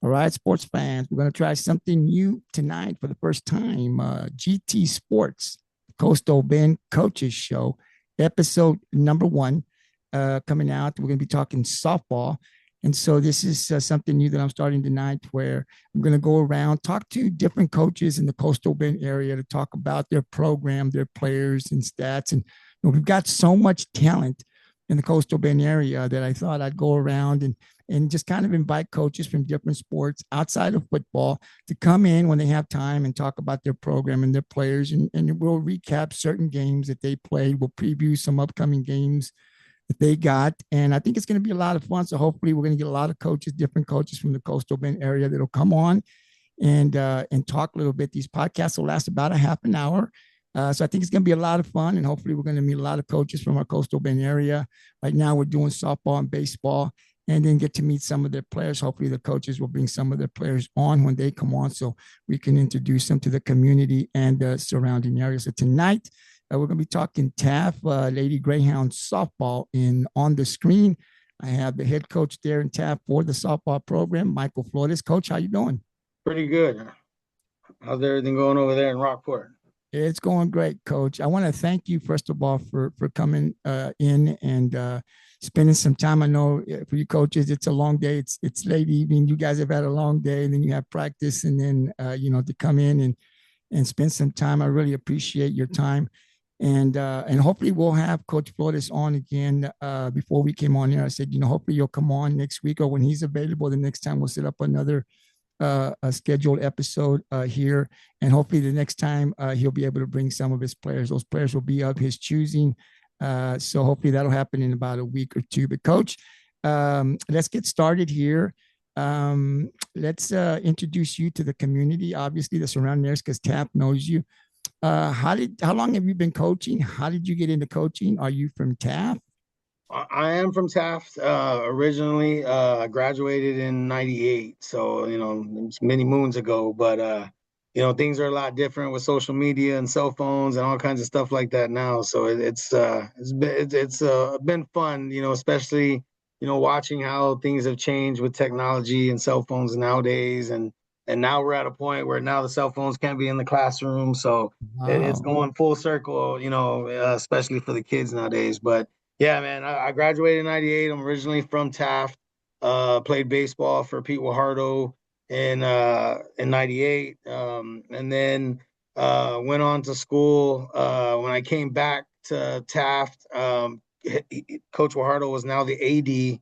All right, sports fans, we're going to try something new tonight for the first time. GT Sports, Coastal Bend Coaches Show, episode number one, coming out. We're going to be talking softball. And so this is something new that I'm starting tonight where I'm going to go around, talk to different coaches in the Coastal Bend area to talk about their program, their players and stats. And we've got so much talent in the Coastal Bend area that I thought I'd go around and just kind of invite coaches from different sports outside of football to come in when they have time and talk about their program and their players. And we'll recap certain games that they played. We'll preview some upcoming games that they got. And I think it's going to be a lot of fun. So hopefully we're going to get a lot of coaches, different coaches from the Coastal Bend area that'll come on and talk a little bit. These podcasts will last about a half an hour. So I think it's going to be a lot of fun. And hopefully we're going to meet a lot of coaches from our Coastal Bend area. Right now we're doing softball and baseball, and then get to meet some of their players. Hopefully the coaches will bring some of their players on when they come on so we can introduce them to the community and the surrounding area. So tonight, we're going to be talking Taft Lady Greyhounds Softball on the screen. I have the head coach there in Taft for the softball program, Michael Flores. Coach, how you doing? Pretty good. How's everything going over there in Rockport? It's going great, Coach. I want to thank you, first of all, for coming in and spending some time. I know for you coaches, it's a long day. It's late evening. You guys have had a long day, and then you have practice, and then to come in and spend some time. I really appreciate your time, and hopefully we'll have Coach Flores on again. Before we came on here, I said, hopefully you'll come on next week, or when he's available. The next time we'll set up another a scheduled episode here, and hopefully the next time he'll be able to bring some of his players. Those players will be of his choosing, so hopefully that'll happen in about a week or two. But Coach, let's get started here. Let's introduce you to the community, obviously the surrounding areas, because Taft knows you. How long have you been coaching? How did you get into coaching? Are you from Taft? I am from Taft originally. I graduated in '98, so it's many moons ago. But things are a lot different with social media and cell phones and all kinds of stuff like that now. So it's been fun, especially watching how things have changed with technology and cell phones nowadays. And now we're at a point where now the cell phones can't be in the classroom, so it's Wow. going full circle, especially for the kids nowadays. But yeah, man, I graduated in '98. I'm originally from Taft. Played baseball for Pete Wahardo in '98, and then went on to school. When I came back to Taft, Coach Wahardo was now the AD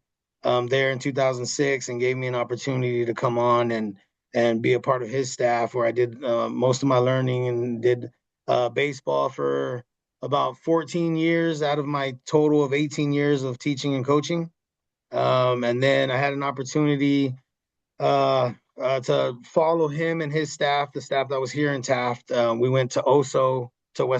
there in 2006, and gave me an opportunity to come on and be a part of his staff, where I did most of my learning and did baseball for about 14 years out of my total of 18 years of teaching and coaching. And then I had an opportunity to follow him and his staff, the staff that was here in Taft. We went to West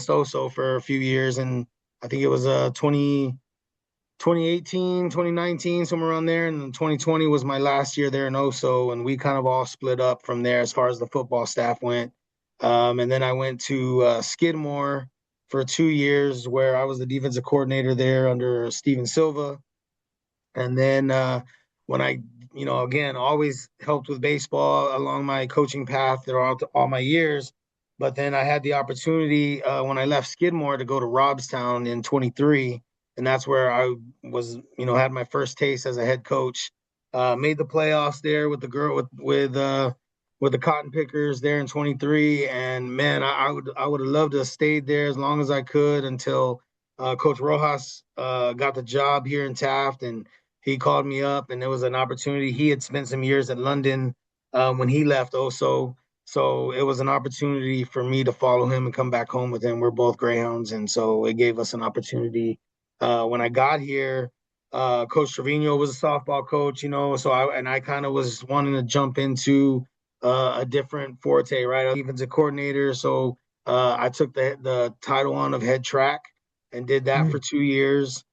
Oso for a few years, and I think it was 2018, 2019, somewhere around there. And 2020 was my last year there in Oso, and we kind of all split up from there as far as the football staff went. And then I went to Skidmore for 2 years, where I was the defensive coordinator there under Steven Silva. And then when I, again, always helped with baseball along my coaching path throughout all my years. But then I had the opportunity when I left Skidmore to go to Robstown in 23. And that's where I was, had my first taste as a head coach. Made the playoffs there with the girl with the Cotton Pickers there in 23. And man, I would have loved to have stayed there as long as I could until Coach Rojas got the job here in Taft, and he called me up, and there was an opportunity. He had spent some years at London when he left also. So it was an opportunity for me to follow him and come back home with him. We're both Greyhounds, and so it gave us an opportunity. When I got here, Coach Trevino was a softball coach, so I kind of was wanting to jump into a different forte, right? Defensive coordinator. So I took the title on of head track and did that for 2 years.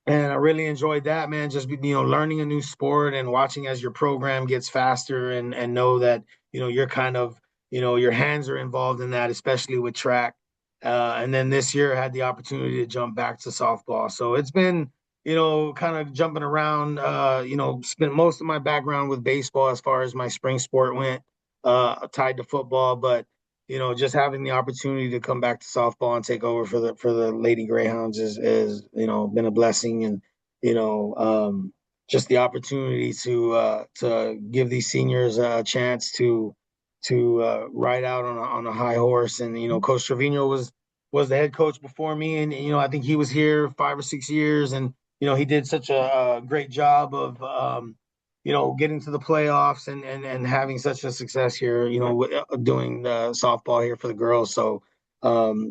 And I really enjoyed that, man. Just learning a new sport and watching as your program gets faster, and know that you're kind of your hands are involved in that, especially with track. And then this year I had the opportunity to jump back to softball. So it's been kind of jumping around, spent most of my background with baseball as far as my spring sport went, tied to football, but just having the opportunity to come back to softball and take over for the Lady Greyhounds is been a blessing, and you know, just the opportunity to give these seniors a chance to ride out on a high horse. And Coach Trevino was the head coach before me, and I think he was here 5 or 6 years, and he did such a great job of getting to the playoffs and having such a success here, doing the softball here for the girls. So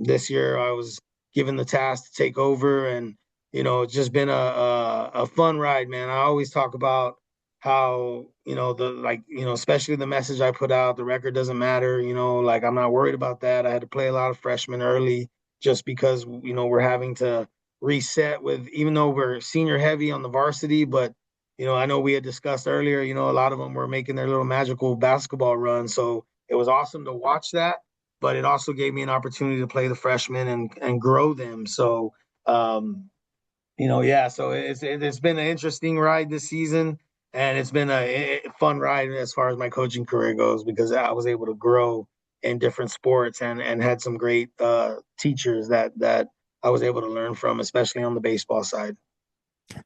this year I was given the task to take over, and it's just been a fun ride, man. I always talk about how especially the message I put out, the record doesn't matter. Like, I'm not worried about that. I had to play a lot of freshmen early just because we're having to reset with, even though we're senior heavy on the varsity, but I know we had discussed earlier, a lot of them were making their little magical basketball run. So it was awesome to watch that, but it also gave me an opportunity to play the freshmen and grow them. So yeah, so it's been an interesting ride this season, and it's been a fun ride as far as my coaching career goes, because I was able to grow in different sports and had some great teachers that I was able to learn from, especially on the baseball side.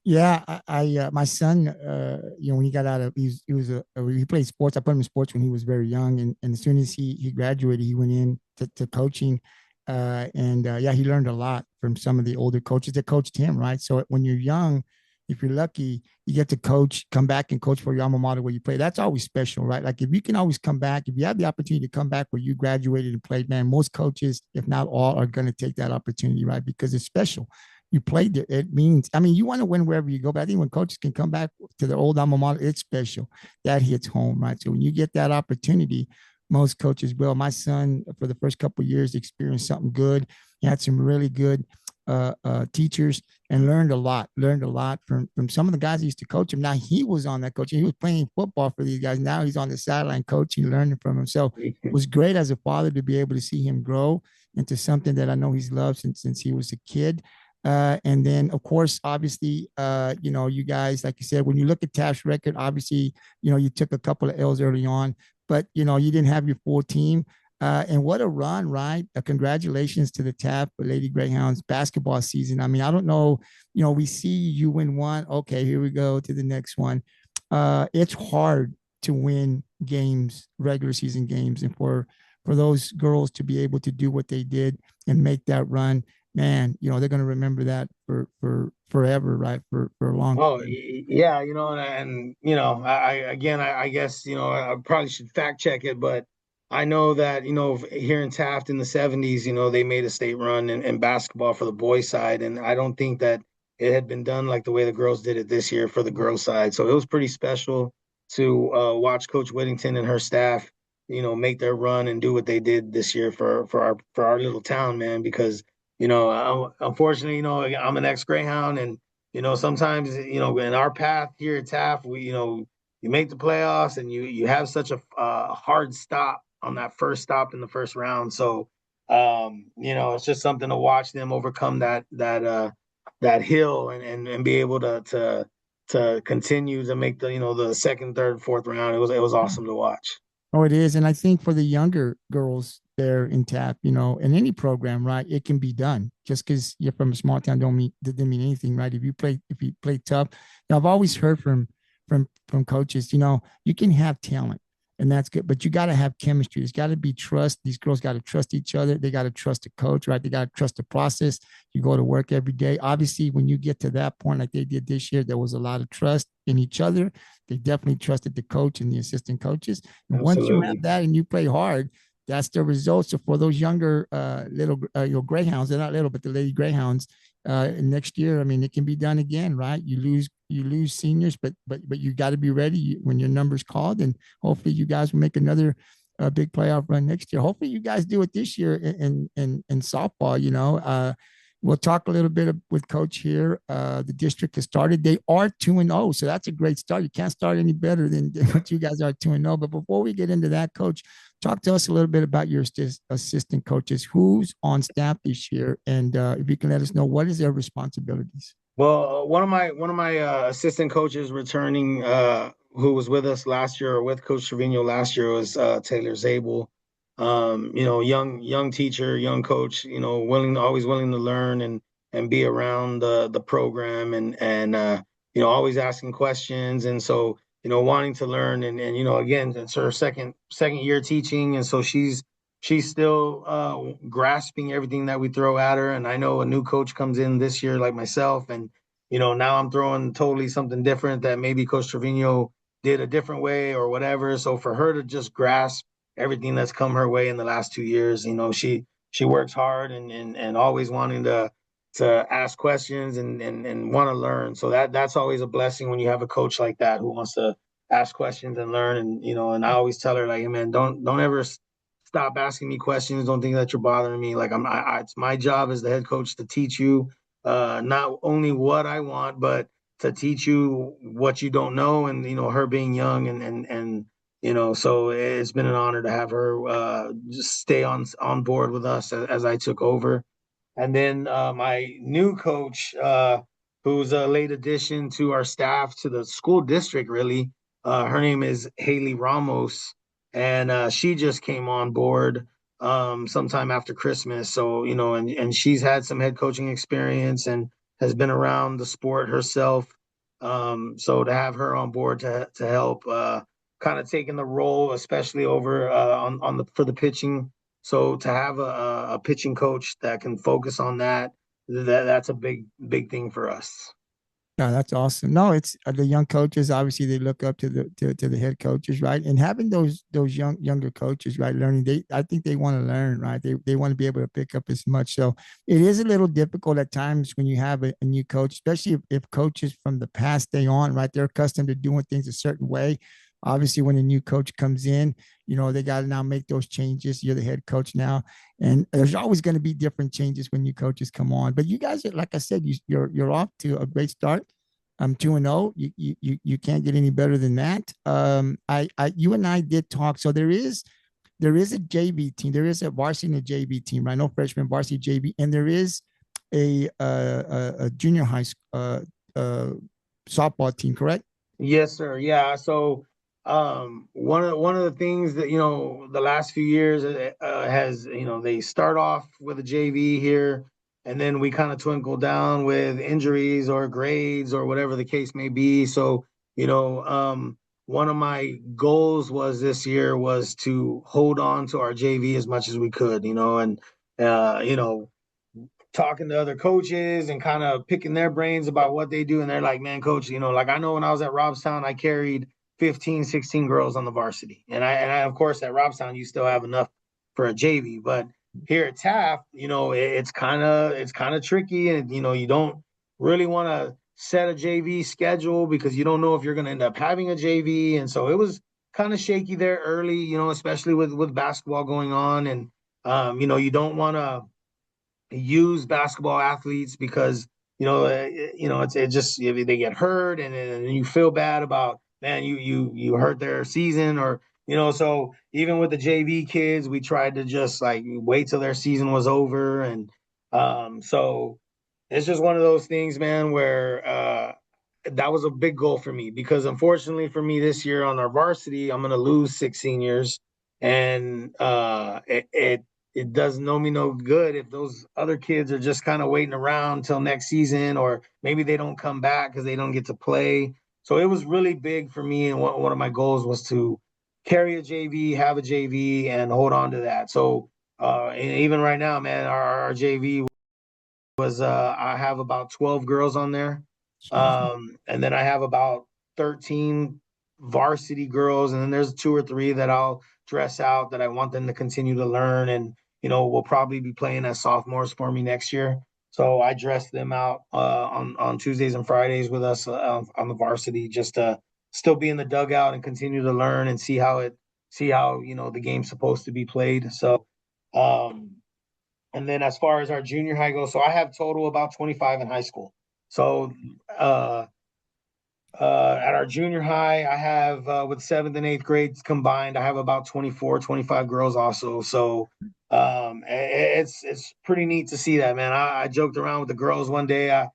Yeah, my son, when he got out of, he played sports. I put him in sports when he was very young, and as soon as he graduated, he went in to coaching, and yeah, he learned a lot from some of the older coaches that coached him. Right, so when you're young, if you're lucky, you get to come back and coach for your alma mater where you play. That's always special, right? Like, if you can always come back, if you have the opportunity to come back where you graduated and played, man, most coaches, if not all, are going to take that opportunity, right? Because it's special. You played there. It means, I mean, you want to win wherever you go, but I think when coaches can come back to their old alma mater, it's special. That hits home, right? So when you get that opportunity, most coaches will. My son, for the first couple of years, experienced something good. He had some really good teachers, and learned a lot. Learned a lot from some of the guys that used to coach him. Now he was on that coaching. He was playing football for these guys. Now he's on the sideline coaching, learning from him. So it was great as a father to be able to see him grow into something that I know he's loved since he was a kid. And then, of course, obviously, you guys, like you said, when you look at Taft's record, obviously, you took a couple of L's early on, but, you didn't have your full team. And what a run, right? Congratulations to the Taft Lady Greyhounds basketball season. I mean, I don't know, we see you win one. Okay, here we go to the next one. It's hard to win games, regular season games, and for those girls to be able to do what they did and make that run, man, they're going to remember that for forever, right? For a long Oh, time. yeah, and again, I guess I probably should fact check it, but I know that here in Taft in the '70s, they made a state run in basketball for the boys side, and I don't think that it had been done like the way the girls did it this year for the girls side. So it was pretty special to watch Coach Whittington and her staff, make their run and do what they did this year for our little town, man. Because unfortunately, I'm an ex Greyhound, and sometimes, in our path here at Taft, you make the playoffs, and you have such a hard stop on that first stop in the first round. So, it's just something to watch them overcome that hill, and be able to continue to make the second, third, fourth round. It was awesome to watch. Oh, it is. And I think for the younger girls there in TAP, in any program, right, it can be done. Just because you're from a small town doesn't mean anything, right? If you play tough. Now, I've always heard from coaches, you can have talent, and that's good, but you got to have chemistry. There's got to be trust. These girls got to trust each other. They got to trust the coach, right? They got to trust the process. You go to work every day. Obviously, when you get to that point, like they did this year, there was a lot of trust in each other. They definitely trusted the coach and the assistant coaches. And once you have Absolutely. that and you play hard, that's the result. So for those younger little greyhounds, they're not little, but the lady greyhounds, next year, I mean, it can be done again, right? You lose seniors, but you got to be ready when your number's called, and hopefully you guys will make another big playoff run next year. Hopefully you guys do it this year in softball. We'll talk a little bit with Coach here. The district has started. They are 2-0, so that's a great start. You can't start any better than what you guys are 2-0. But before we get into that, Coach, talk to us a little bit about your assistant coaches. Who's on staff this year, and if you can let us know what is their responsibilities. Well, one of my assistant coaches returning, who was with us last year or with Coach Trevino last year was Taylor Zabel. Young teacher, young coach. Always willing to learn and be around the program and always asking questions. And so wanting to learn and again, it's her second year teaching, and so she's still grasping everything that we throw at her. And I know a new coach comes in this year like myself, and now I'm throwing totally something different that maybe Coach Trevino did a different way or whatever. So for her to just grasp everything that's come her way in the last 2 years, she works hard and always wanting to ask questions and want to learn. So that's always a blessing when you have a coach like that who wants to ask questions and learn. And I always tell her, like, hey, man, don't ever stop asking me questions. Don't think that you're bothering me. Like it's my job as the head coach to teach you not only what I want, but to teach you what you don't know. And her being young and so it's been an honor to have her just stay on board with us as I took over. And then my new coach, who's a late addition to our staff, to the school district, really. Her name is Haley Ramos, and she just came on board sometime after Christmas. So, and she's had some head coaching experience and has been around the sport herself. So to have her on board to help kind of taking the role, especially over on the for the pitching, so to have a pitching coach that can focus on that's a big thing for us. No, that's awesome. No, it's the young coaches. Obviously, they look up to the head coaches, right? And having those younger coaches, right, learning. I think they want to learn, right? They want to be able to pick up as much. So it is a little difficult at times when you have a new coach, especially if coaches from the past stay on, right? They're accustomed to doing things a certain way. Obviously, when a new coach comes in, they got to now make those changes. You're the head coach now, and there's always going to be different changes when new coaches come on. But you guys, like I said, you're off to a great start. I'm 2-0. You can't get any better than that. You and I did talk. So there is a JV team. There is a varsity and a JV team. I know freshman varsity JV, and there is a junior high softball team. Correct? Yes, sir. Yeah. So, one of the things that the last few years has they start off with a JV here, and then we kind of twinkle down with injuries or grades or whatever the case may be. So, one of my goals was this year was to hold on to our JV as much as we could, and talking to other coaches and kind of picking their brains about what they do. And they're like, man, coach, like I know when I was at Robstown, I carried 15, 16 girls on the varsity. And I of course, at Robstown, you still have enough for a JV. But here at Taft, it's kind of tricky. And, you don't really want to set a JV schedule because you don't know if you're going to end up having a JV. And so it was kind of shaky there early, especially with basketball going on. And, you don't want to use basketball athletes because it just they get hurt and you feel bad about, man, you hurt their season, or so even with the JV kids we tried to just like wait till their season was over. And so it's just one of those things, man, where that was a big goal for me, because unfortunately for me this year on our varsity, I'm going to lose 6 seniors. And it does know me no good if those other kids are just kind of waiting around till next season, or maybe they don't come back because they don't get to play. So it was really big for me, and one of my goals was to carry a JV, have a JV, and hold on to that. So and even right now, man, our JV was I have about 12 girls on there. And then I have about 13 varsity girls, and then there's 2 or 3 that I'll dress out that I want them to continue to learn, and will probably be playing as sophomores for me next year. So I dress them out on Tuesdays and Fridays with us on the varsity, just to still be in the dugout and continue to learn and see how the game's supposed to be played. So um and then as far as our junior high goes, so I have total about 25 in high school. So uh, at our junior high, I have with 7th and 8th grades combined, I have about 24, 25 girls also. So it's pretty neat to see that, man. I joked around with the girls one day.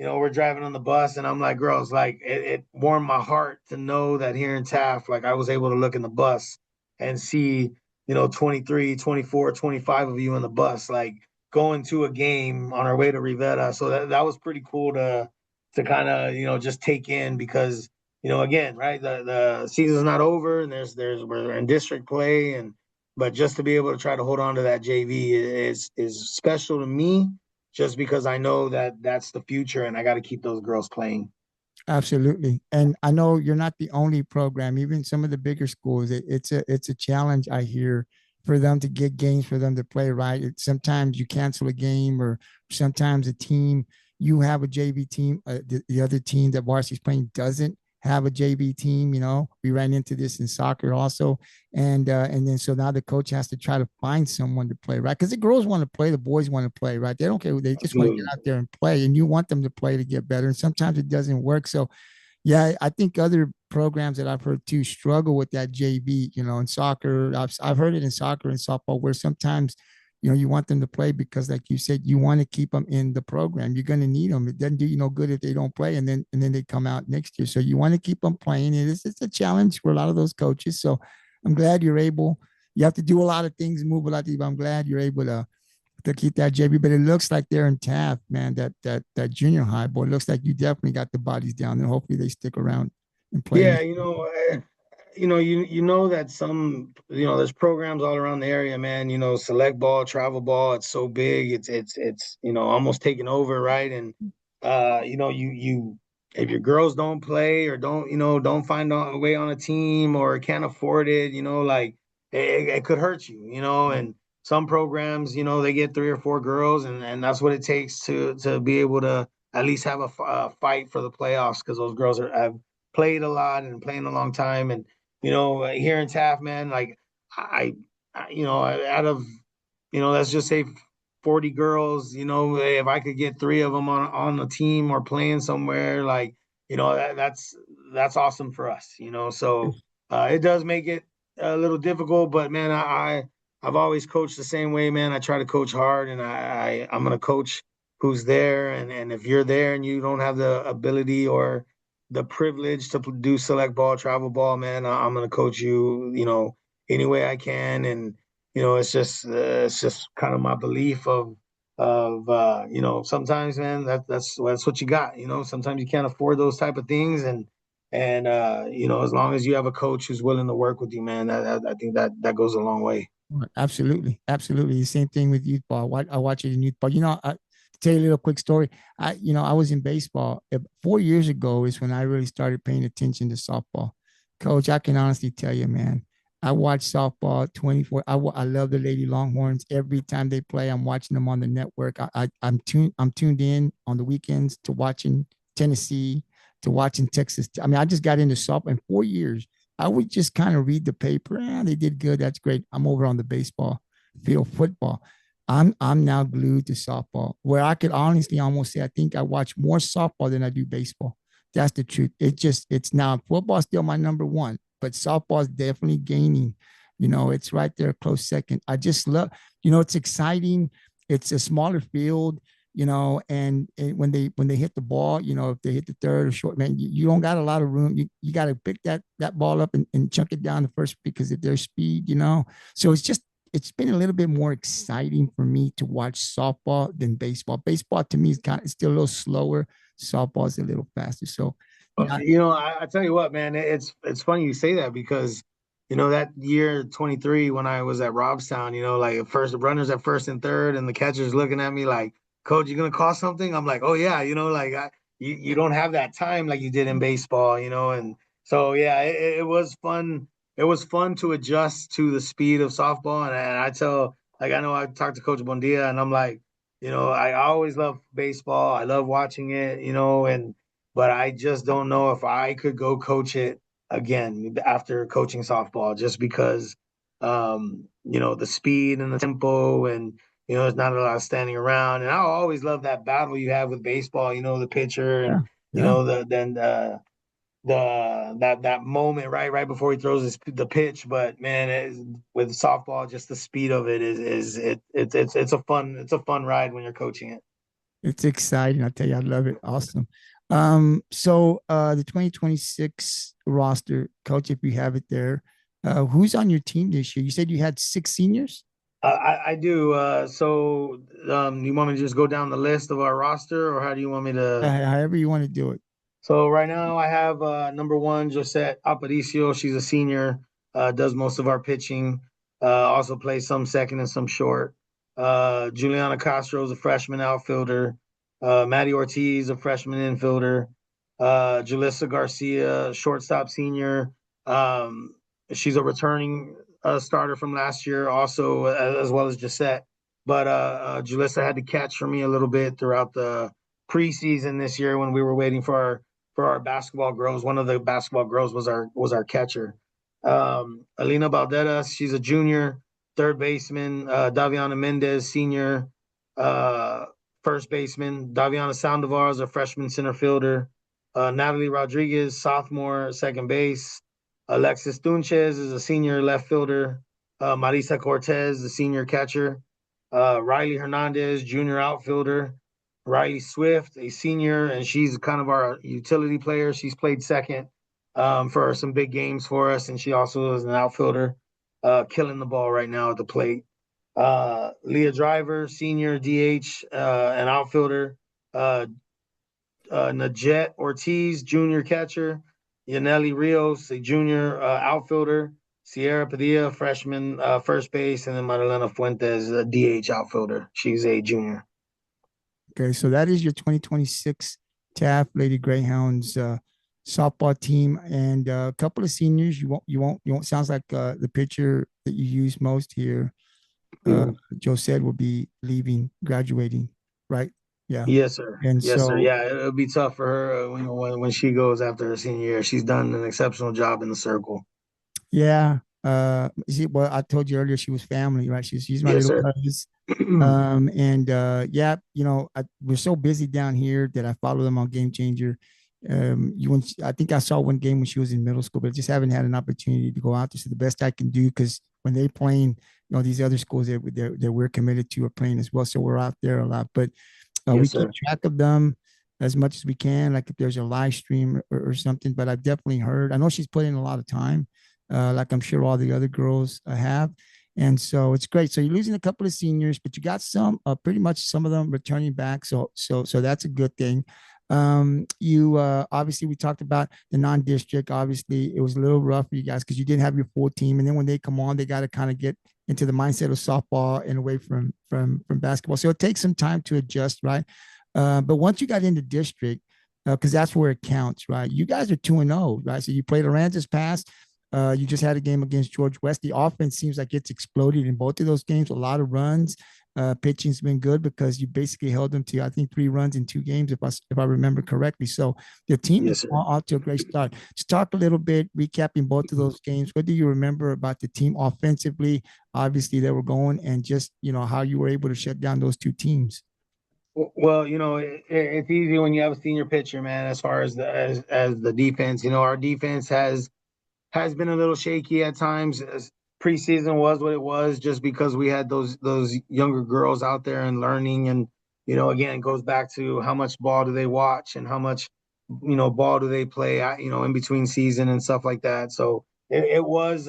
we're driving on the bus, and I'm like, girls, like it warmed my heart to know that here in Taft, like I was able to look in the bus and see, 23, 24, 25 of you in the bus, like going to a game on our way to Rivera. So that was pretty cool to kind of, just take in because, again, right, the season's not over, and we're in district play, but just to be able to try to hold on to that JV is special to me, just because I know that that's the future, and I got to keep those girls playing. Absolutely. And I know you're not the only program. Even some of the bigger schools, it's a challenge I hear for them to get games for them to play, right? Sometimes you cancel a game, or sometimes a team, you have a JV team, the other team that varsity is playing doesn't have a JV team. We ran into this in soccer also. And then so now the coach has to try to find someone to play, right? Because the girls want to play, the boys want to play, right? They don't care. They just want to get Absolutely. out there and play, and you want them to play to get better. And sometimes it doesn't work. So yeah, I think other programs that I've heard too struggle with that JV, in soccer. I've heard it in soccer and softball where sometimes, you want them to play because, like you said, you want to keep them in the program. You're going to need them. It doesn't do you no good if they don't play, and then they come out next year. So you want to keep them playing. It's a challenge for a lot of those coaches. So I'm glad you're able. You have to do a lot of things, move a lot of things, but I'm glad you're able to keep that JV. But it looks like they're in Taft, man. That junior high boy, it looks like you definitely got the bodies down there. Hopefully they stick around and play Yeah, next. you know that some, there's programs all around the area, man. Select ball, travel ball. It's so big. It's almost taking over, right? And you if your girls don't play or don't find a way on a team or can't afford it, like it could hurt you, And some programs, they get three or four girls, and that's what it takes to be able to at least have a fight for the playoffs because those girls have played a lot and playing a long time. And here in Taft, man, like I, out of let's just say 40 girls, if I could get three of them on the team or playing somewhere, like that's awesome for us, So it does make it a little difficult, but man, I've always coached the same way, man. I try to coach hard, and I'm gonna coach who's there, and if you're there and you don't have the ability or the privilege to do select ball, travel ball, man, I'm gonna coach you, any way I can. And it's just kind of my belief of sometimes, man, that's what you got. Sometimes you can't afford those type of things, and as long as you have a coach who's willing to work with you, man, I think that goes a long way. Absolutely, absolutely. The same thing with youth ball. I watch it in youth ball. To tell you a little quick story. I was in baseball 4 years ago is when I really started paying attention to softball. Coach, I can honestly tell you, man, I watch softball 24. I love the Lady Longhorns. Every time they play, I'm watching them on the network. I'm tuned in on the weekends to watching Tennessee, to watching Texas. I mean, I just got into softball in 4 years. I would just kind of read the paper. They did good. That's great. I'm over on the baseball field, football. I'm now glued to softball, where I could honestly almost say I think I watch more softball than I do baseball. That's the truth. It's now football still my number one, but softball is definitely gaining. It's right there, close second. I just love. It's exciting. It's a smaller field. And when they hit the ball, if they hit the third or short, man, you don't got a lot of room. You got to pick that ball up and chunk it down the first because of their speed. So it's been a little bit more exciting for me to watch softball than baseball. Baseball to me is kind of still a little slower. Softball is a little faster. So, yeah, I tell you what, man, it's funny you say that because that year 23 when I was at Robstown, like first runners at first and third, and the catcher's looking at me like, "Coach, you gonna call something?" I'm like, "Oh yeah," like you don't have that time like you did in baseball, and so yeah, it was fun. It was fun to adjust to the speed of softball, and I tell, like, I know I talked to Coach Bondia, and I'm like, I always love baseball. I love watching it, but I just don't know if I could go coach it again after coaching softball, just because the speed and the tempo, and there's not a lot of standing around. And I always love that battle you have with baseball, the pitcher yeah, and yeah. that moment right before he throws the pitch. But man, with softball, just the speed of it is it's a fun ride when you're coaching it. It's exciting. I tell you, I love it. Awesome. The 2026 roster, coach, if you have it there, who's on your team this year? You said you had six seniors? I do. You want me to just go down the list of our roster, or how do you want me to? However you want to do it. So right now I have number one, Josette Aparicio. She's a senior, does most of our pitching, also plays some second and some short. Juliana Castro is a freshman outfielder. Maddie Ortiz, a freshman infielder. Julissa Garcia, shortstop senior. Um, she's a returning starter from last year, also as well as Josette. But Julissa had to catch for me a little bit throughout the preseason this year when we were waiting for our basketball girls. One of the basketball girls was our catcher. Alina Balderas, she's a junior, third baseman. Daviana Mendez, senior, uh, first baseman. Daviana Sandoval is a freshman center fielder. Natalie Rodriguez, sophomore, second base. Alexis Tunches is a senior left fielder. Marisa Cortez, the senior catcher. Riley Hernandez, junior outfielder. Riley Swift, a senior, and she's kind of our utility player. She's played second for some big games for us, and she also is an outfielder, killing the ball right now at the plate. Leah Driver, senior DH, an outfielder. Uh, Najet Ortiz, junior catcher. Yaneli Rios, a junior outfielder. Sierra Padilla, freshman, first base, and then Marilena Fuentes, a DH outfielder. She's a junior. Okay, so that is your 2026 Taft Lady Greyhounds softball team, and a couple of seniors. You won't. Sounds like the pitcher that you use most here, Joe said, will be leaving, graduating, right? Yeah, Yes, sir. and Yes, sir. so Yeah, it'll be tough for her when she goes after her senior year. She's done an exceptional job in the circle. yeah. Well, I told you earlier she was family, right? She's my Yes, little sir. cousin. And yeah, we're so busy down here that I follow them on Game Changer. I think I saw one game when she was in middle school, but I just haven't had an opportunity to go out there. So the best I can do, because when they playing, these other schools that we're committed to are playing as well. So we're out there a lot, but we Yes, keep sir. track of them as much as we can, like if there's a live stream or something. But I've definitely heard. I know she's put in a lot of time, like I'm sure all the other girls have. And so it's great. So you're losing a couple of seniors, but you got some, pretty much some of them returning back. So that's a good thing. You obviously we talked about the non-district. Obviously, it was a little rough for you guys because you didn't have your full team, and then when they come on, they got to kind of get into the mindset of softball and away from basketball. So it takes some time to adjust, right? But once you got into district, because that's where it counts, right? You guys are 2-0, right? So you played Aransas Pass. You just had a game against George West. The offense seems like it's exploded in both of those games. A lot of runs. Pitching's been good because you basically held them to, I think, 3 runs in 2 games, if I remember correctly. So the team is Yes, sir. off to a great start. Just talk a little bit, recapping both of those games. What do you remember about the team offensively? Obviously, they were going, and just how you were able to shut down those two teams. Well, it's easy when you have a senior pitcher, man. As far as as the defense, our defense has been a little shaky at times. Preseason was what it was, just because we had those younger girls out there and learning, and again, it goes back to how much ball do they watch and how much ball do they play, in between season and stuff like that. So it was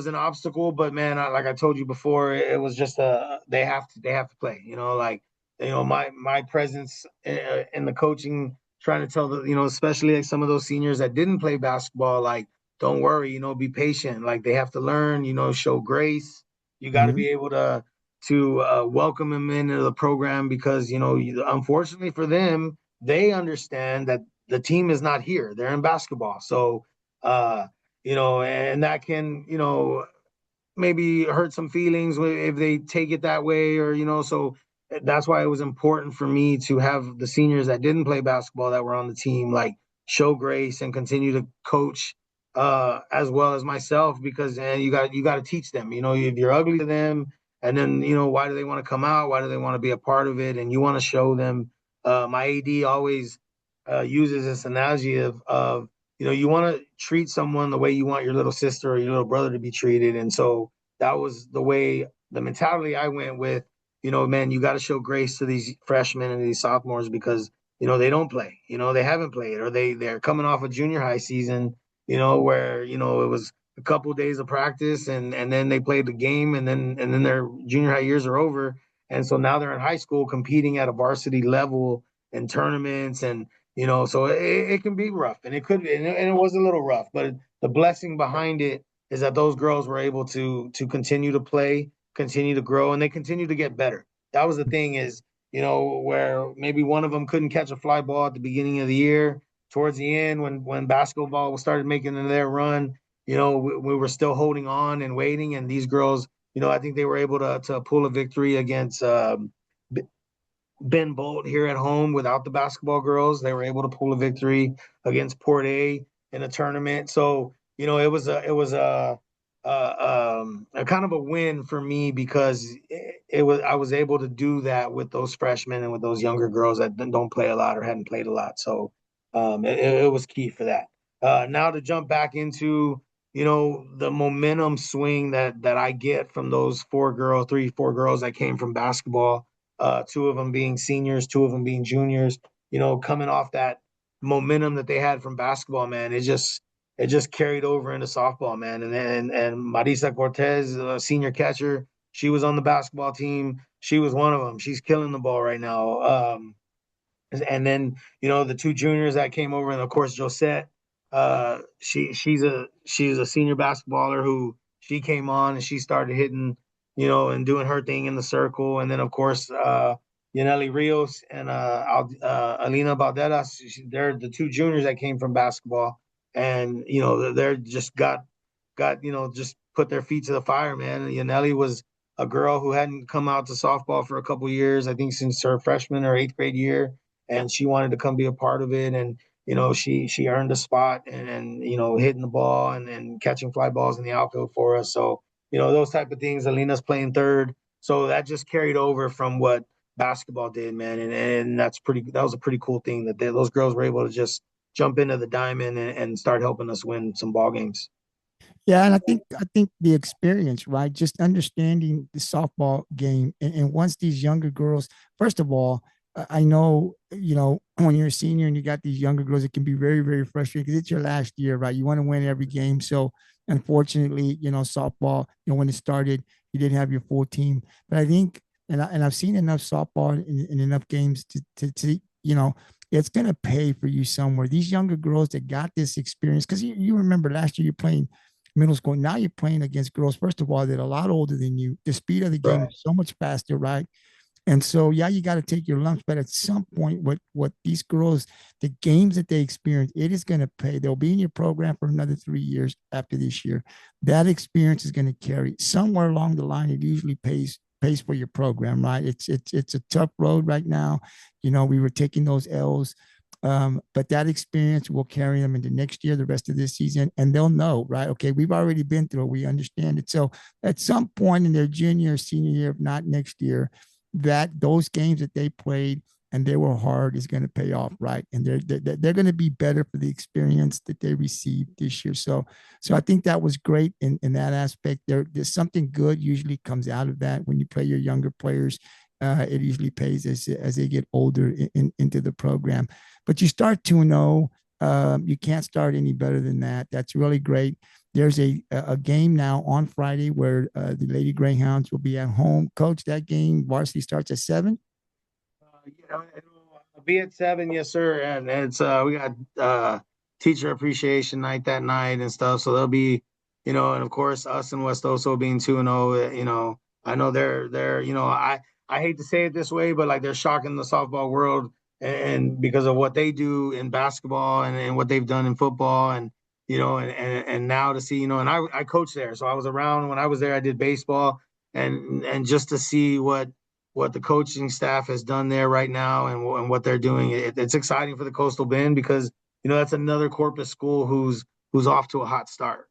an obstacle, but man, like I told you before, it was just they have to play. Like my presence in the coaching, trying to tell especially like some of those seniors that didn't play basketball, like don't worry, be patient. Like they have to learn, show grace. You got to Mhm. be able to welcome them into the program because unfortunately for them, they understand that the team is not here; they're in basketball. So. Uh, and that can, maybe hurt some feelings if they take it that way, or so that's why it was important for me to have the seniors that didn't play basketball that were on the team like show grace and continue to coach as well as myself, because you got to teach them, if you're ugly to them, and then why do they want to come out, why do they want to be a part of it, and you want to show them. My AD always uses this analogy of you want to treat someone the way you want your little sister or your little brother to be treated. And so that was the mentality I went with man, you got to show grace to these freshmen and these sophomores because they don't play, they haven't played, or they're coming off a junior high season, where it was a couple of days of practice and then they played the game and then their junior high years are over, and so now they're in high school competing at a varsity level in tournaments and so it can be rough and it could and it was a little rough, but the blessing behind it is that those girls were able to continue to play, continue to grow, and they continue to get better. That was the thing is, where maybe one of them couldn't catch a fly ball at the beginning of the year. Towards the end, when basketball started making their run, we were still holding on and waiting. And these girls, I think they were able to pull a victory against Ben Bolt here at home without the basketball girls. They were able to pull a victory against Port A in a tournament. So it was a kind of a win for me because it was I was able to do that with those freshmen and with those younger girls that don't play a lot or hadn't played a lot. So it was key for that. Now to jump back into the momentum swing that I get from those four girls that came from basketball, two of them being seniors, two of them being juniors, coming off that momentum that they had from basketball, man, it just carried over into softball, man. And Marisa Cortez, senior catcher, she was on the basketball team. She was one of them. She's killing the ball right now. And then the two juniors that came over, and of course Josette, she's a senior basketballer who she came on and she started hitting, and doing her thing in the circle, and then of course Yaneli Rios and Alina Balderas, they're the two juniors that came from basketball, and they're just got just put their feet to the fire, man. Yaneli was a girl who hadn't come out to softball for a couple years, I think since her freshman or eighth grade year, and she wanted to come be a part of it. And she earned a spot and hitting the ball and catching fly balls in the outfield for us. So those type of things. Alina's playing third, so that just carried over from what basketball did, man. And that was a pretty cool thing that those girls were able to just jump into the diamond and start helping us win some ball games. Yeah, and I think the experience, right? Just understanding the softball game, and once these younger girls, first of all, I know when you're a senior and you got these younger girls, it can be very very frustrating because it's your last year, right? You want to win every game, so unfortunately, softball, when it started, you didn't have your full team, but I think, I've seen enough softball in enough games to it's going to pay for you somewhere. These younger girls that got this experience, because you remember last year you're playing middle school. Now you're playing against girls, first of all, that are a lot older than you. The speed of the game Right. is so much faster, right? And so, yeah, you got to take your lumps, but at some point, what these girls, the games that they experience, it is going to pay. They'll be in your program for another 3 years after this year. That experience is going to carry somewhere along the line. It usually pays for your program, right? It's a tough road right now. We were taking those L's, but that experience will carry them into next year, the rest of this season, and they'll know, right? Okay, we've already been through it. We understand it. So at some point in their junior or senior year, if not next year, that those games that they played and they were hard is going to pay off, right? And they're going to be better for the experience that they received this year. So I think that was great in that aspect. There's something good usually comes out of that when you play your younger players. It usually pays as they get older into the program. But you start 2-0. You can't start any better than that. That's really great. There's a game now on Friday where the Lady Greyhounds will be at home. Coach, that game varsity starts at 7. It'll be at 7, yes, sir. And it's we got teacher appreciation night that night and stuff. So there'll be, and of course us and West Oso being 2-0. I know they're I hate to say it this way, but like they're shocking the softball world and because of what they do in basketball and what they've done in football and and now to see and I coach there, so I was around when I was there. I did baseball and just to see what the coaching staff has done there right now and what they're doing. It's exciting for the Coastal Bend because that's another Corpus school who's off to a hot start.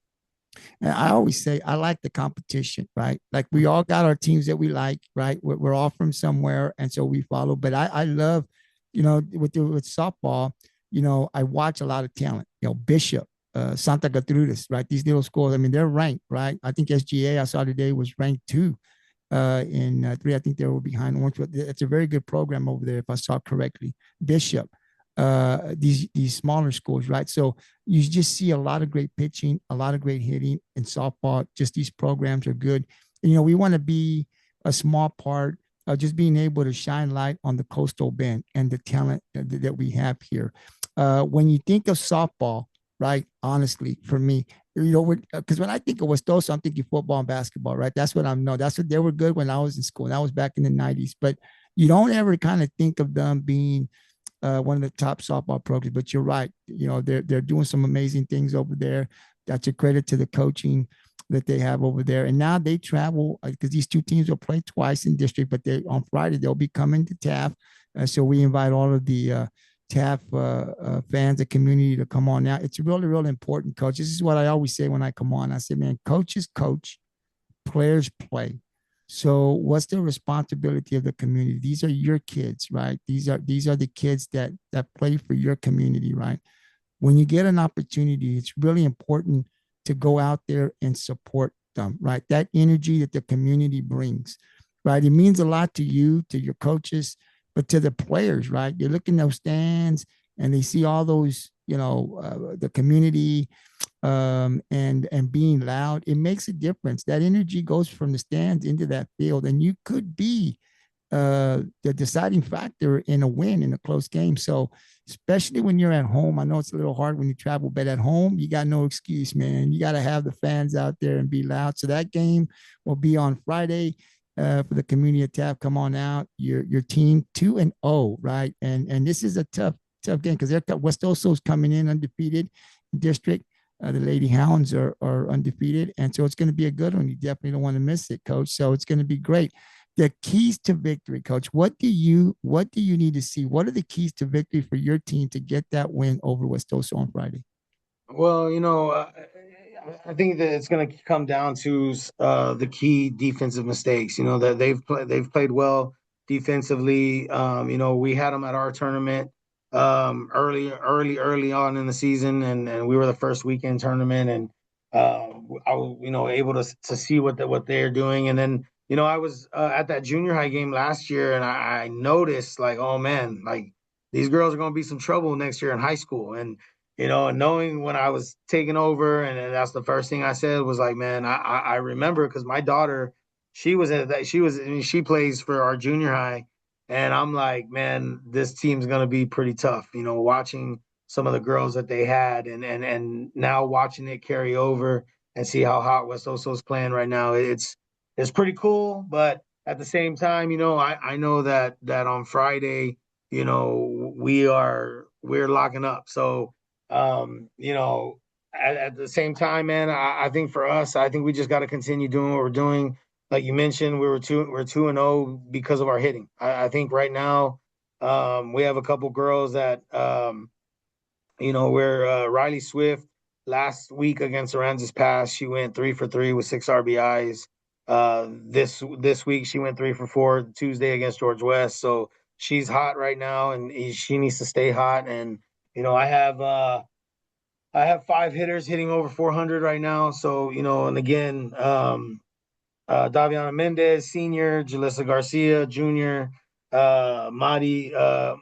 And I always say I like the competition, right? Like we all got our teams that we like, right? We're all from somewhere, and so we follow. But I love, with softball, I watch a lot of talent. Bishop, Santa Gertrudis, right? These little schools. I mean, they're ranked, right? I think SGA I saw today was ranked 2. in three. I think they were behind Orange, but it's a very good program over there, if I saw correctly. Bishop, these smaller schools, right? So you just see a lot of great pitching, a lot of great hitting in softball. Just these programs are good. And, we want to be a small part of just being able to shine light on the coastal bend and the talent that we have here. When you think of softball, right? Honestly, for me, because when I think of West Oso, I'm thinking football and basketball, right? That's what I know. That's what they were good when I was in school. That was back in the 90s. But you don't ever kind of think of them being one of the top softball programs. But you're right. They're doing some amazing things over there. That's a credit to the coaching that they have over there. And now they travel because these two teams will play twice in district, but on Friday they'll be coming to Taft. So we invite all of the Taft fans, the community to come on out. It's really, really important, coach. This is what I always say when I come on. I say, man, coaches coach, players play. So what's the responsibility of the community? These are your kids, right? These are the kids that play for your community, right? When you get an opportunity, it's really important to go out there and support them, right? That energy that the community brings, right? It means a lot to you, to your coaches, but to the players, right? They look in those stands and they see all those, the community and being loud. It makes a difference. That energy goes from the stands into that field, and you could be the deciding factor in a win in a close game. So, especially when you're at home, I know it's a little hard when you travel, but at home, you got no excuse, man. You got to have the fans out there and be loud. So that game will be on Friday. For the community of Taft, come on out. Your team 2-0, right? And this is a tough game because West Oso is coming in undefeated district. The Lady Hounds are undefeated, and so it's going to be a good one. You definitely don't want to miss it, Coach. So it's going to be great. The keys to victory, Coach. What do you need to see? What are the keys to victory for your team to get that win over West Oso on Friday? Well, I think that it's going to come down to the key defensive mistakes. That they've played well defensively. We had them at our tournament early on in the season, and we were the first weekend tournament, and I was able to see what they're doing, and then I was at that junior high game last year, and I noticed like, oh man, like these girls are going to be some trouble next year in high school, and and knowing when I was taking over, and that's the first thing I said was like, man, I remember because my daughter, she was at that, she plays for our junior high, and I'm like, man, this team's gonna be pretty tough. Watching some of the girls that they had, and now watching it carry over and see how hot West Oso's playing right now, it's pretty cool. But at the same time, I know that on Friday, we're locking up, so um, you know, at the same time, man, I think for us, I think we just got to continue doing what we're doing. Like you mentioned, we're 2-0 because of our hitting. I think right now, we have a couple girls that, we're Riley Swift last week against Aransas Pass. She went 3 for 3 with 6 RBIs. This week she went 3 for 4 Tuesday against George West. So she's hot right now, and she needs to stay hot. And I have 5 hitters hitting over 400 right now. So, and again, Daviana Mendez, senior, Jalissa Garcia, junior, Marissa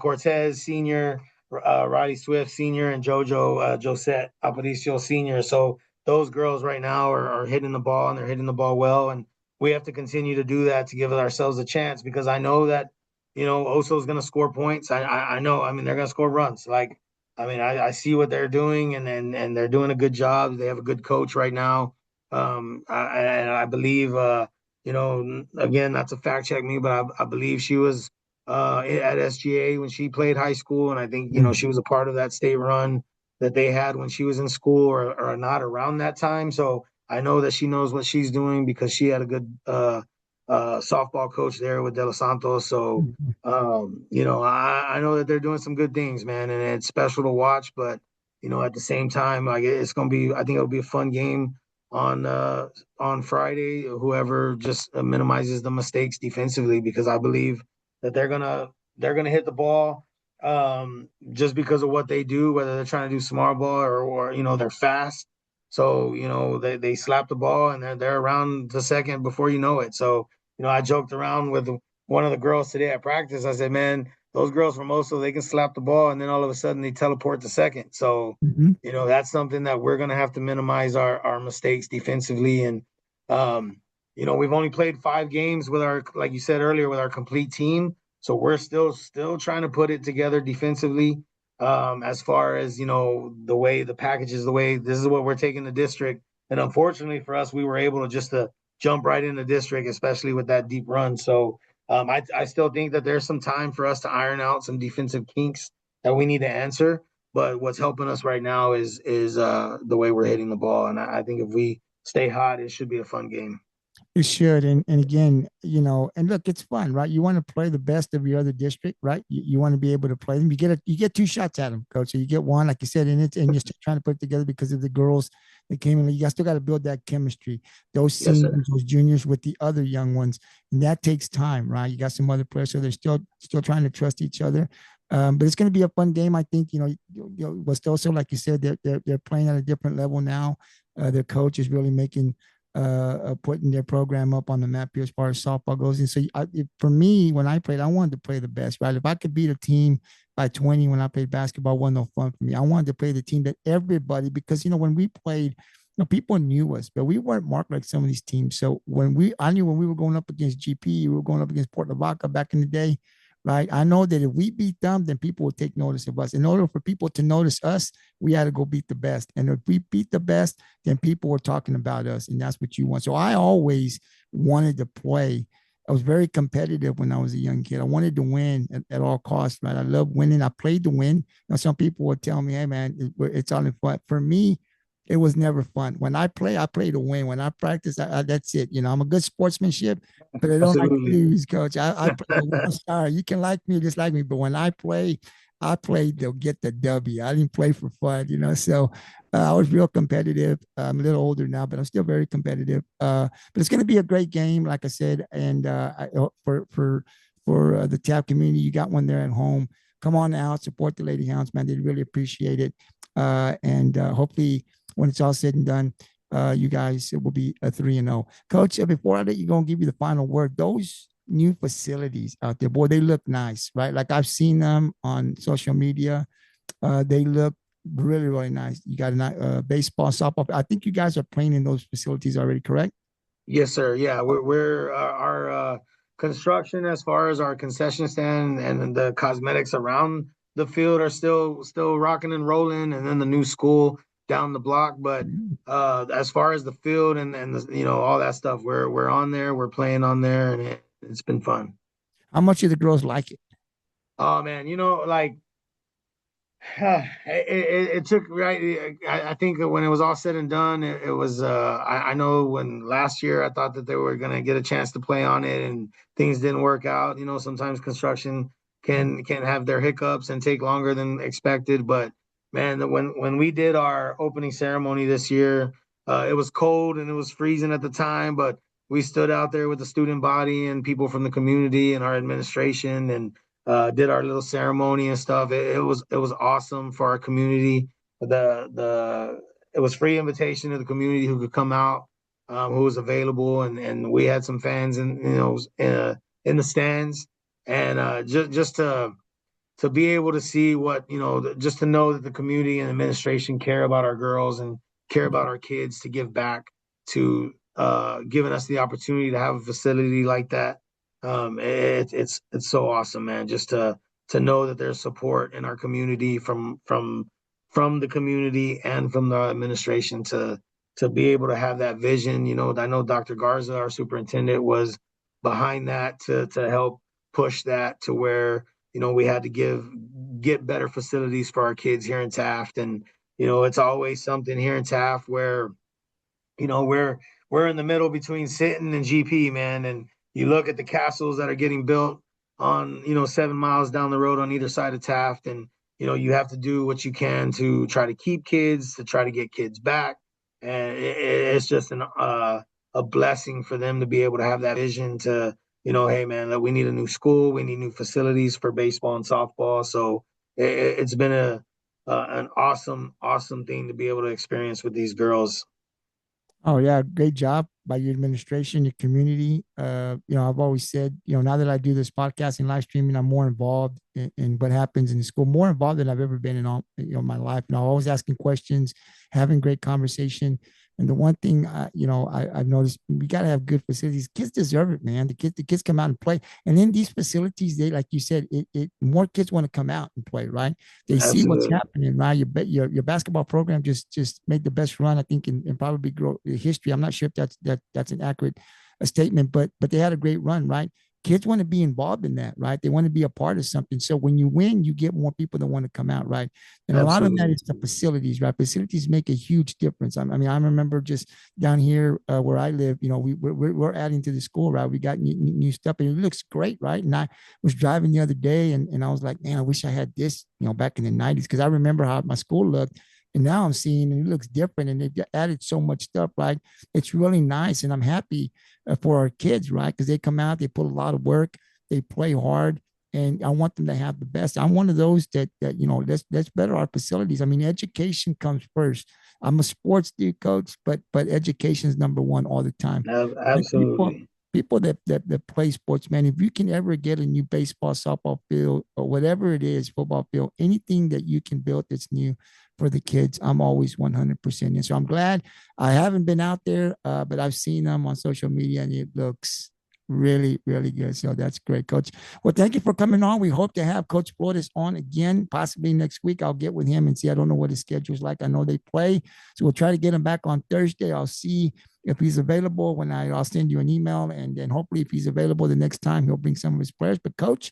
Cortez, senior, Riley Swift, senior, and JoJo Josette Aparicio, senior. So those girls right now are hitting the ball, and they're hitting the ball well. And we have to continue to do that to give ourselves a chance, because I know that, Oso is going to score points. I know, I mean, they're going to score runs. Like, I mean, I see what they're doing, and they're doing a good job. They have a good coach right now. I believe, again, not to fact check me, but I believe she was at SGA when she played high school, and I think she was a part of that state run that they had when she was in school, or not around that time. So I know that she knows what she's doing because she had a good softball coach there with De Los Santos. So I know that they're doing some good things, man, and it's special to watch. But at the same time, like it's gonna be, I think it'll be a fun game on Friday. Whoever just minimizes the mistakes defensively, because I believe that they're gonna hit the ball just because of what they do, whether they're trying to do small ball or they're fast. So, they slap the ball and they're around the second before you know it. So, I joked around with one of the girls today at practice. I said, man, those girls from Oso, they can slap the ball and then all of a sudden they teleport to second. So, Mhm. that's something that we're going to have to minimize our mistakes defensively. And, um, we've only played 5 games with like you said earlier, with our complete team. So we're still trying to put it together defensively. As far as, the way the package is, the way this is what we're taking the district. And unfortunately for us, we were able to just to jump right in the district, especially with that deep run. So I still think that there's some time for us to iron out some defensive kinks that we need to answer. But what's helping us right now is the way we're hitting the ball. And I think if we stay hot, it should be a fun game. It should. And again, and look, it's fun, right? You want to play the best of your other district, right? You want to be able to play them. You get 2 shots at them, coach. So you get one, like you said, and you're still trying to put it together because of the girls that came in. You guys still got to build that chemistry, those Yes, seniors, sir. those juniors with the other young ones. And that takes time, right? You got some other players, so they're still trying to trust each other. But it's going to be a fun game. I think, West Oso, like you said, they're playing at a different level now. Their coach is really making putting their program up on the map here as far as softball goes. And so for me, when I played, I wanted to play the best, right? If I could beat a team by 20 when I played basketball, it wasn't no fun for me. I wanted to play the team that everybody, because, when we played, people knew us, but we weren't marked like some of these teams. So I knew when we were going up against GP, we were going up against Port Lavaca back in the day, right? I know that if we beat them, then people will take notice of us. In order for people to notice us, we had to go beat the best. And if we beat the best, then people were talking about us, and that's what you want. So I always wanted to play. I was very competitive when I was a young kid. I wanted to win at all costs, right? I love winning. I played to win. Some people would tell me, hey, man, it's all in fun. For me, it was never fun. When I play to win. When I practice, that's it. I'm a good sportsmanship, but I don't like to Absolutely. lose, coach. I play to win. Sorry, you can like me or dislike me, but when I played to get the W. I didn't play for fun. So I was real competitive. I'm a little older now, but I'm still very competitive. But it's going to be a great game, like I said. And for the Taft community, you got one there at home. Come on out, support the Lady Hounds, man. They really appreciate it. And hopefully, when it's all said and done, you guys will be a 3-0. Coach, before I let you go and give you the final word, those new facilities out there, boy, they look nice, right? Like I've seen them on social media. They look really, really nice. You got a baseball, softball. I think you guys are playing in those facilities already, correct? Yes, sir. Yeah, we're our construction as far as our concession stand and the cosmetics around the field are still rocking and rolling, and then the new school down the block. But as far as the field and all that stuff, we're on there, we're playing on there, and it's been fun. How much do the girls like it? Oh man, like it took right. I think that when it was all said and done, it was. I know when last year I thought that they were going to get a chance to play on it, and things didn't work out. Sometimes construction can have their hiccups and take longer than expected. But man, when we did our opening ceremony this year, it was cold and it was freezing at the time, but we stood out there with the student body and people from the community and our administration and did our little ceremony and stuff. It was awesome for our community. The It was free invitation to the community who could come out, who was available, and we had some fans in the stands, and just to be able to see what just to know that the community and administration care about our girls and care about our kids to give back to giving us the opportunity to have a facility like that. It's so awesome, man. Just to know that there's support in our community from the community and from the administration to be able to have that vision. I know Dr. Garza, our superintendent, was behind that to help push that to where we had to get better facilities for our kids here in Taft. And it's always something here in Taft where we're in the middle between Sinton and GP, man. And you look at the castles that are getting built on 7 miles down the road on either side of Taft, and you have to do what you can to try to keep kids, to try to get kids back. And it's just a blessing for them to be able to have that vision to hey man, that we need a new school, we need new facilities for baseball and softball. So it's been an awesome thing to be able to experience with these girls. Oh yeah, great job by your administration, your community. I've always said, now that I do this podcast and live streaming, I'm more involved in what happens in the school, more involved than I've ever been in all, my life. And I'm always asking questions, having great conversation. And the one thing I've noticed, we got to have good facilities. Kids deserve it, man. The kids come out and play, and in these facilities, they, like you said, it more kids want to come out and play, right? They see what's Absolutely. happening, right? Your basketball program just made the best run, I think, in probably history. I'm not sure if that's an accurate statement, but they had a great run, right? Kids want to be involved in that, right? They want to be a part of something. So when you win, you get more people that want to come out, right? And a lot of that Absolutely. is the facilities, right? Facilities make a huge difference. I mean, I remember just down here where I live, we're adding to the school, right? We got new stuff, and it looks great, right? And I was driving the other day, and I was like, man, I wish I had this, back in the '90s, because I remember how my school looked. And now I'm seeing it looks different, and they've added so much stuff, right? It's really nice, and I'm happy for our kids, right? Because they come out, they put a lot of work, they play hard, and I want them to have the best. I'm one of those that let's better our facilities. I mean, education comes first. I'm a sports dude, coach, but education is number one all the time. And people Absolutely. people that play sports, man, if you can ever get a new baseball, softball field, or whatever it is, football field, anything that you can build that's new for the kids, I'm always 100% in. So I'm glad. I haven't been out there, but I've seen them on social media, and it looks really, really good. So that's great, Coach. Well, thank you for coming on. We hope to have Coach Flores on again, possibly next week. I'll get with him and see. I don't know what his schedule is like. I know they play, so we'll try to get him back on Thursday. I'll see if he's available. I'll send you an email, and then hopefully, if he's available the next time, he'll bring some of his players. But Coach,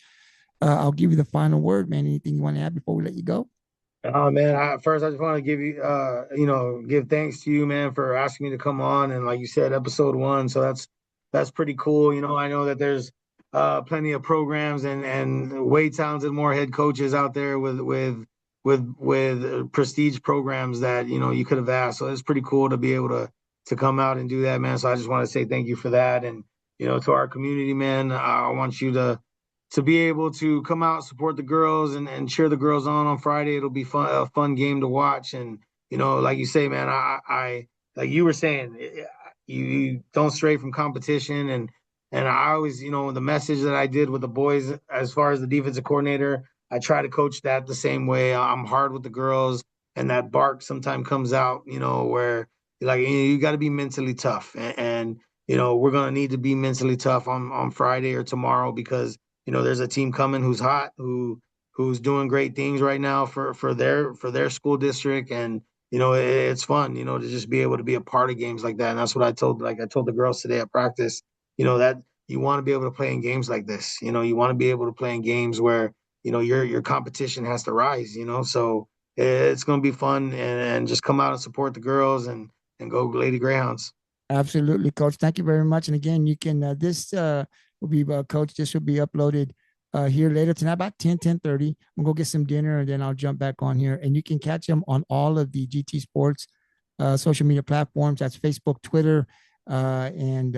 I'll give you the final word, man. Anything you want to add before we let you go? Oh man, first I just want to give you, give thanks to you, man, for asking me to come on. And like you said, episode 1, so that's pretty cool. I know that there's plenty of programs and way talented more head coaches out there with prestige programs that you could have asked. So it's pretty cool to be able to come out and do that, man. So I just want to say thank you for that, and to our community, man. I want you to be able to come out, support the girls, and cheer the girls on Friday. It'll be a fun game to watch. And like you say, man, I like you were saying, you don't stray from competition. And I always, the message that I did with the boys as far as the defensive coordinator, I try to coach that the same way. I'm hard with the girls, and that bark sometimes comes out, where like you got to be mentally tough, and we're gonna need to be mentally tough on Friday or tomorrow, because there's a team coming who's hot, who's doing great things right now for their school district. And it's fun, to just be able to be a part of games like that. And that's what I told the girls today at practice, that you want to be able to play in games like this. You want to be able to play in games where your competition has to rise. So it's going to be fun, and just come out and support the girls, and go Lady Greyhounds. Absolutely, Coach. Thank you very much. And again, you can this will be Coach. This will be uploaded here later tonight about 10:30. I'm gonna go get some dinner, and then I'll jump back on here. And you can catch him on all of the GT Sports social media platforms. That's Facebook, Twitter, and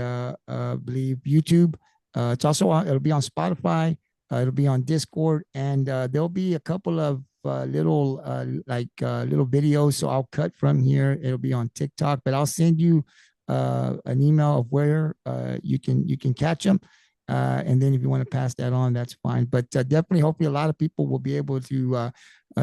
believe YouTube. It'll be on Spotify. It'll be on Discord, and there'll be a couple of little videos. So I'll cut from here. It'll be on TikTok, but I'll send you an email of where you can catch them. And then if you want to pass that on, that's fine. But definitely, hopefully, a lot of people will be able to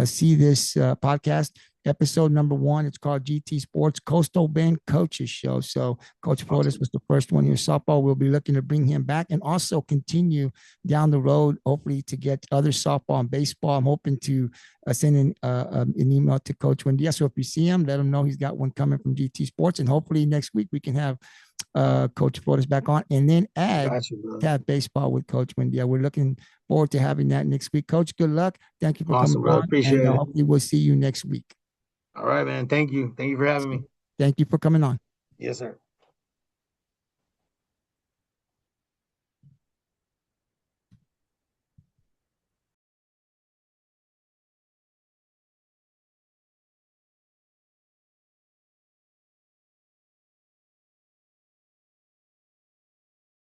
see this podcast episode number 1. It's called GT Sports Coastal Bend Coaches Show. So Coach Flores Awesome. was the first one here. Softball, we'll be looking to bring him back, and also continue down the road, hopefully, to get other softball and baseball. I'm hoping to send an email to Coach Wendy. So if you see him, let him know he's got one coming from GT Sports. And hopefully next week we can have Coach Flores back on, and then add Got you, bro. Tab Baseball with Coach Wendy. We're looking forward to having that next week. Coach, good luck. Thank you for coming Awesome, bro. on, and Appreciate it. hopefully we'll see you next week. All right, man. Thank you for having me. Thank you for coming on. Yes, sir.